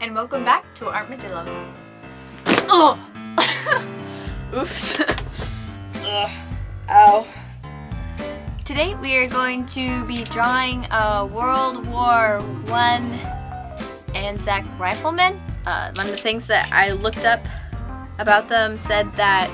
and welcome back to Artmadillo. Oh! Oops. Ugh. Ow. Today we are going to be drawing a World War I Anzak Rifleman. One of the things that I looked up about them said that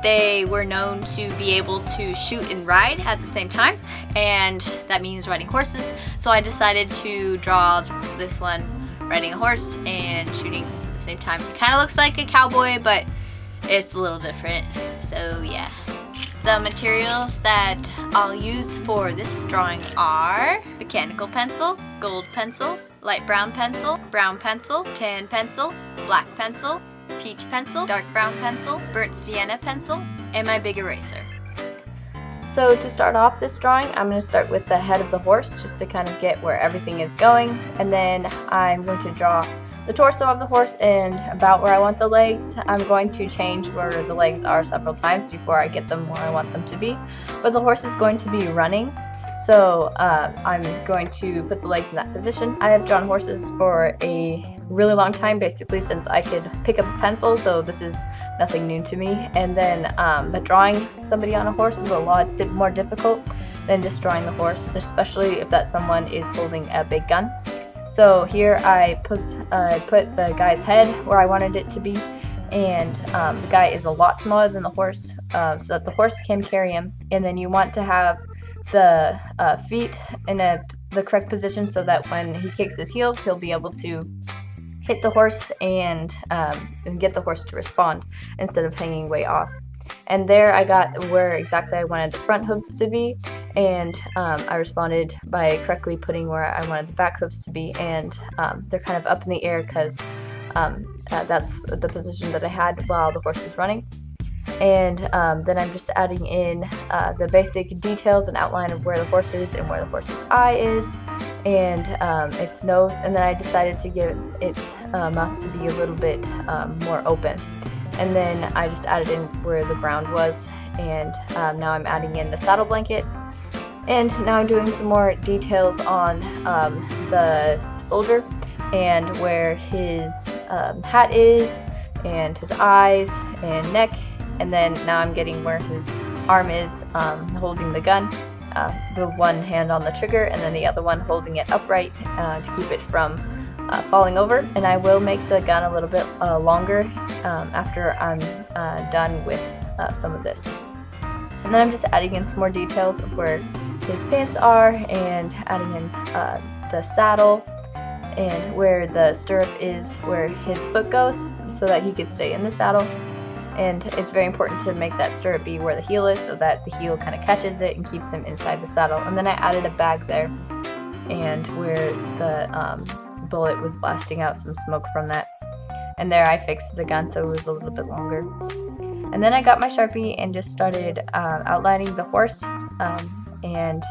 they were known to be able to shoot and ride at the same time, and that means riding horses. So I decided to draw this one riding a horse and shooting at the same time. It kind of looks like a cowboy, but it's a little different. So yeah. The materials that I'll use for this drawing are mechanical pencil, gold pencil, light brown pencil, tan pencil, black pencil, peach pencil, dark brown pencil, burnt sienna pencil, and my big eraser. So to start off this drawing, I'm going to start with the head of the horse just to kind of get where everything is going, and then I'm going to draw the torso of the horse and about where I want the legs. I'm going to change where the legs are several times before I get them where I want them to be, but the horse is going to be running, so I'm going to put the legs in that position. I have drawn horses for a really long time, basically since I could pick up a pencil, so this is nothing new to me. And then but drawing somebody on a horse is a lot more difficult than just drawing the horse, especially if that someone is holding a big gun. So here I put the guy's head where I wanted it to be, and the guy is a lot smaller than the horse, so that the horse can carry him. And then you want to have the feet in the correct position so that when he kicks his heels, he'll be able to hit the horse and get the horse to respond instead of hanging way off. And there I got where exactly I wanted the front hooves to be, and I responded by correctly putting where I wanted the back hooves to be, and they're kind of up in the air because that's the position that I had while the horse was running. And then I'm just adding in the basic details and outline of where the horse is and where the horse's eye is and its nose, and then I decided to give its mouth to be a little bit more open. And then I just added in where the ground was, and now I'm adding in the saddle blanket. And now I'm doing some more details on the soldier and where his hat is and his eyes and neck. And then now I'm getting where his arm is holding the gun, the one hand on the trigger and then the other one holding it upright to keep it from falling over. And I will make the gun a little bit longer after I'm done with some of this. And then I'm just adding in some more details of where his pants are and adding in the saddle and where the stirrup is where his foot goes so that he can stay in the saddle. And it's very important to make that stirrup be where the heel is so that the heel kind of catches it and keeps him inside the saddle. And then I added a bag there and where the bullet was blasting out some smoke from that. And there I fixed the gun so it was a little bit longer. And then I got my Sharpie and just started outlining the horse and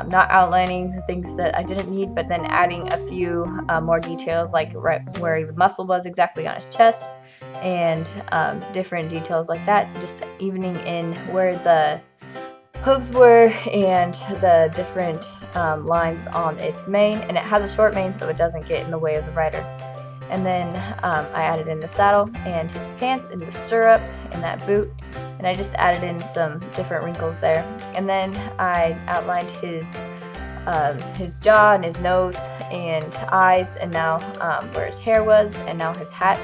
not outlining the things that I didn't need, but then adding a few more details, like right where the muscle was exactly on his chest and different details like that, just evening in where the hooves were and the different lines on its mane. And it has a short mane so it doesn't get in the way of the rider. And then I added in the saddle and his pants and the stirrup and that boot, and I just added in some different wrinkles there. And then I outlined his jaw and his nose and eyes, and now where his hair was, and now his hat.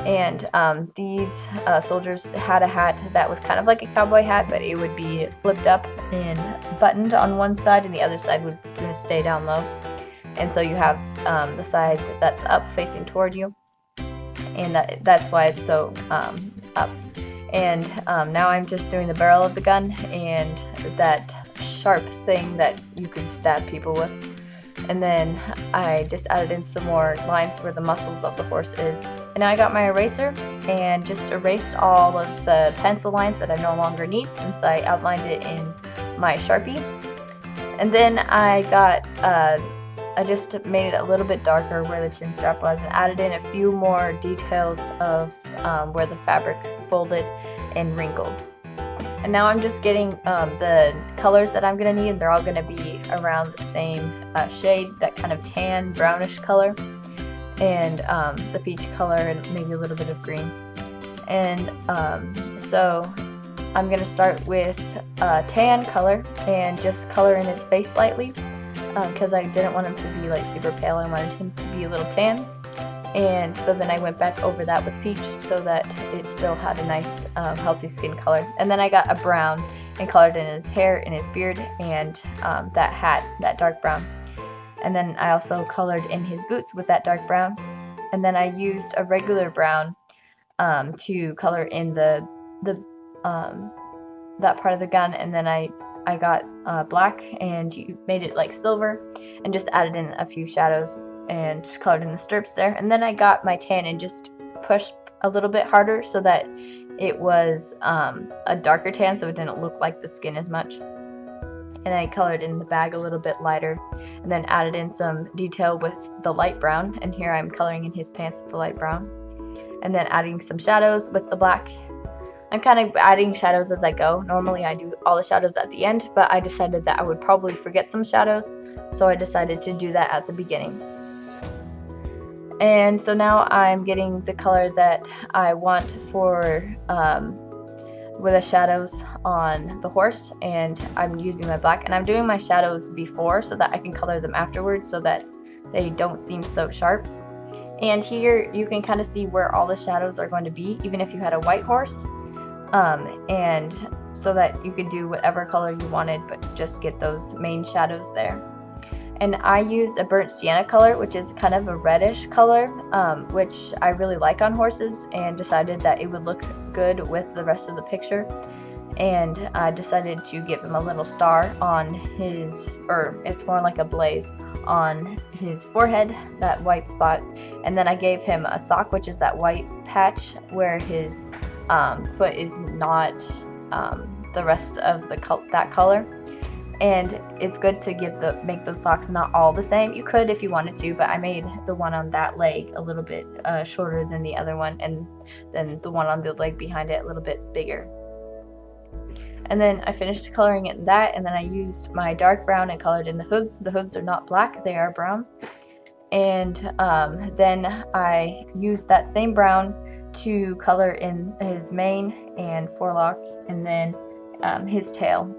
And these soldiers had a hat that was kind of like a cowboy hat, but it would be flipped up and buttoned on one side and the other side would stay down low. And so you have the side that's up facing toward you, and that's why it's so up. And now I'm just doing the barrel of the gun and that sharp thing that you can stab people with. And then I just added in some more lines where the muscles of the horse is. And now I got my eraser and just erased all of the pencil lines that I no longer need since I outlined it in my Sharpie. And then I just made it a little bit darker where the chin strap was and added in a few more details of where the fabric folded and wrinkled. And now I'm just getting the colors that I'm going to need. They're all going to be around the same shade, that kind of tan brownish color. and the peach color and maybe a little bit of green. And so I'm going to start with tan color and just color in his face slightly because I didn't want him to be like super pale. I wanted him to be a little tan. And so then I went back over that with peach so that it still had a nice healthy skin color. And then I got a brown and colored in his hair and his beard and that hat, that dark brown. And then I also colored in his boots with that dark brown. And then I used a regular brown to color in the that part of the gun. And then I got black and made it like silver and just added in a few shadows and just colored in the stirrups there. And then I got my tan and just pushed a little bit harder so that it was a darker tan, so it didn't look like the skin as much. And I colored in the bag a little bit lighter and then added in some detail with the light brown. And here I'm coloring in his pants with the light brown and then adding some shadows with the black. I'm kind of adding shadows as I go. Normally I do all the shadows at the end, but I decided that I would probably forget some shadows, so I decided to do that at the beginning. And so now I'm getting the color that I want for with the shadows on the horse, and I'm using my black, and I'm doing my shadows before so that I can color them afterwards so that they don't seem so sharp. And here you can kind of see where all the shadows are going to be, even if you had a white horse, and so that you could do whatever color you wanted, but just get those main shadows there. And I used a burnt sienna color, which is kind of a reddish color, which I really like on horses, and decided that it would look good with the rest of the picture. And I decided to give him a little star on his, or it's more like a blaze, on his forehead, that white spot. And then I gave him a sock, which is that white patch where his foot is not the rest of that color. And it's good to make those socks not all the same. You could if you wanted to, but I made the one on that leg a little bit shorter than the other one, and then the one on the leg behind it a little bit bigger. And then I finished coloring it in that, and then I used my dark brown and colored in the hooves. The hooves are not black, they are brown. And then I used that same brown to color in his mane and forelock, and then his tail.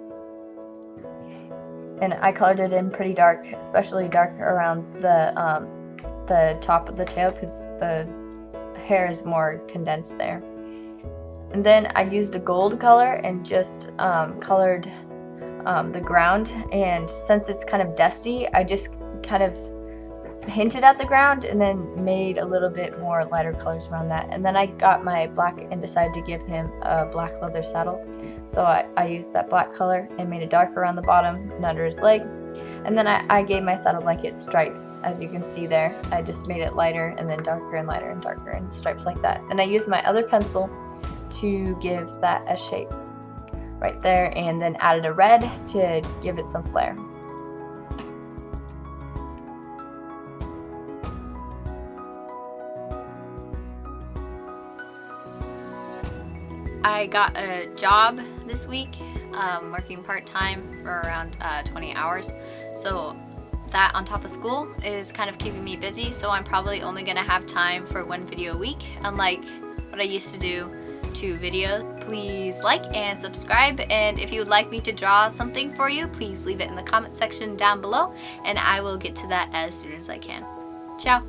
And I colored it in pretty dark, especially dark around the top of the tail because the hair is more condensed there. And then I used a gold color and just colored the ground. And since it's kind of dusty, I just kind of hinted at the ground and then made a little bit more lighter colors around that. And then I got my black and decided to give him a black leather saddle. So I used that black color and made it dark around the bottom and under his leg. And then I gave my saddle blanket stripes, as you can see there. I just made it lighter and then darker and lighter and darker and stripes like that. And I used my other pencil to give that a shape right there, and then added a red to give it some flair. I got a job this week, working part-time for around 20 hours. So that on top of school is kind of keeping me busy, so I'm probably only gonna have time for one video a week, unlike what I used to do, 2 videos. Please like and subscribe, and if you would like me to draw something for you, please leave it in the comment section down below, and I will get to that as soon as I can. Ciao!